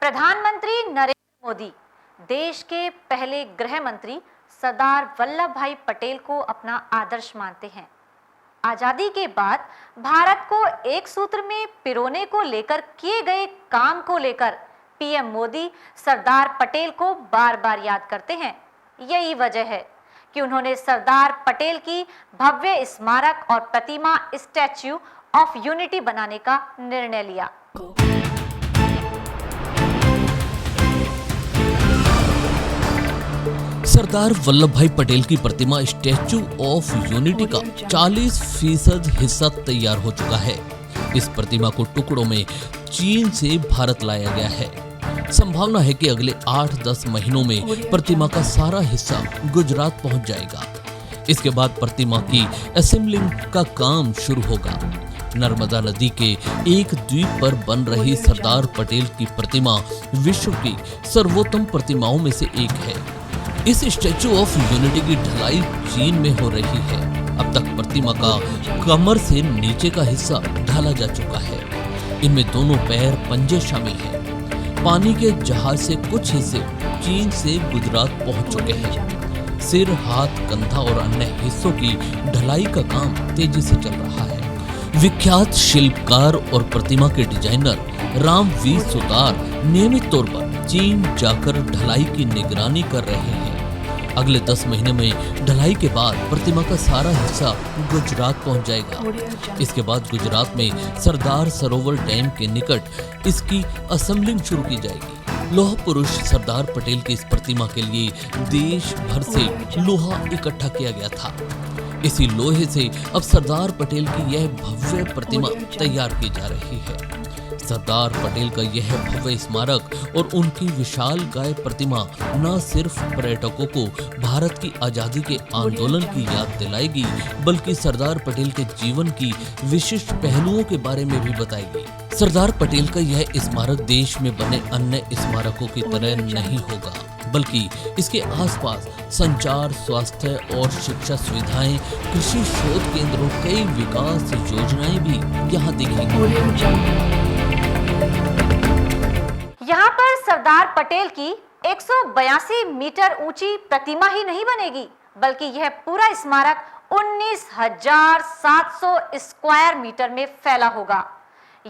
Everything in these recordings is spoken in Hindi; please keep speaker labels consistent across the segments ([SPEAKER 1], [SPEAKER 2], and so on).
[SPEAKER 1] प्रधानमंत्री नरेंद्र मोदी देश के पहले गृह मंत्री सरदार वल्लभ भाई पटेल को अपना आदर्श मानते हैं। आजादी के बाद भारत को एक सूत्र में पिरोने को लेकर किए गए काम को लेकर पीएम मोदी सरदार पटेल को बार बार याद करते हैं। यही वजह है कि उन्होंने सरदार पटेल की भव्य स्मारक और प्रतिमा स्टैच्यू ऑफ यूनिटी बनाने का निर्णय लिया।
[SPEAKER 2] सरदार वल्लभ भाई पटेल की प्रतिमा स्टैच्यू ऑफ यूनिटी का 40% हिस्सा तैयार हो चुका है। इस प्रतिमा को टुकड़ों में चीन से भारत लाया गया है। संभावना है कि अगले 8-10 महीनों में प्रतिमा का सारा हिस्सा गुजरात पहुंच जाएगा। इसके बाद प्रतिमा की असेंबलिंग का काम शुरू होगा। नर्मदा नदी के एक द्वीप पर बन रही सरदार पटेल की प्रतिमा विश्व की सर्वोत्तम प्रतिमाओं में से एक है। इस स्टैच्यू ऑफ यूनिटी की ढलाई चीन में हो रही है। अब तक प्रतिमा का कमर से नीचे का हिस्सा ढाला जा चुका है। इनमें दोनों पैर, पंजे शामिल हैं। पानी के जहाज से कुछ हिस्से चीन से गुजरात पहुंच चुके हैं। सिर, हाथ, कंधा और अन्य हिस्सों की ढलाई का काम तेजी से चल रहा है। विख्यात शिल्पकार और प्रतिमा के डिजाइनर राम वी सुतार नियमित तौर पर चीन जाकर ढलाई की निगरानी कर रहे हैं। अगले 10 महीने में ढलाई के बाद प्रतिमा का सारा हिस्सा गुजरात पहुंच जाएगा। इसके बाद गुजरात में सरदार सरोवर डैम के निकट इसकी असेंबलिंग शुरू की जाएगी। लौह पुरुष सरदार पटेल की इस प्रतिमा के लिए देश भर से लोहा इकट्ठा किया गया था। इसी लोहे से अब सरदार पटेल की यह भव्य प्रतिमा तैयार की जा रही है। सरदार पटेल का यह भव्य स्मारक और उनकी विशालकाय प्रतिमा न सिर्फ पर्यटकों को भारत की आजादी के आंदोलन की याद दिलाएगी, बल्कि सरदार पटेल के जीवन की विशिष्ट पहलुओं के बारे में भी बताएगी। सरदार पटेल का यह स्मारक देश में बने अन्य स्मारकों की तरह नहीं होगा, बल्कि इसके आसपास संचार, स्वास्थ्य और शिक्षा सुविधाएं, कृषि शोध केंद्र और कई विकास योजनाएं भी यहाँ दिखेंगी।
[SPEAKER 1] यहाँ पर सरदार पटेल की 182 मीटर ऊंची प्रतिमा ही नहीं बनेगी, बल्कि यह पूरा स्मारक 19,700 स्क्वायर मीटर में फैला होगा।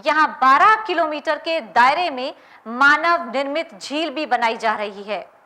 [SPEAKER 1] यहाँ 12 किलोमीटर के दायरे में मानव निर्मित झील भी बनाई जा रही है।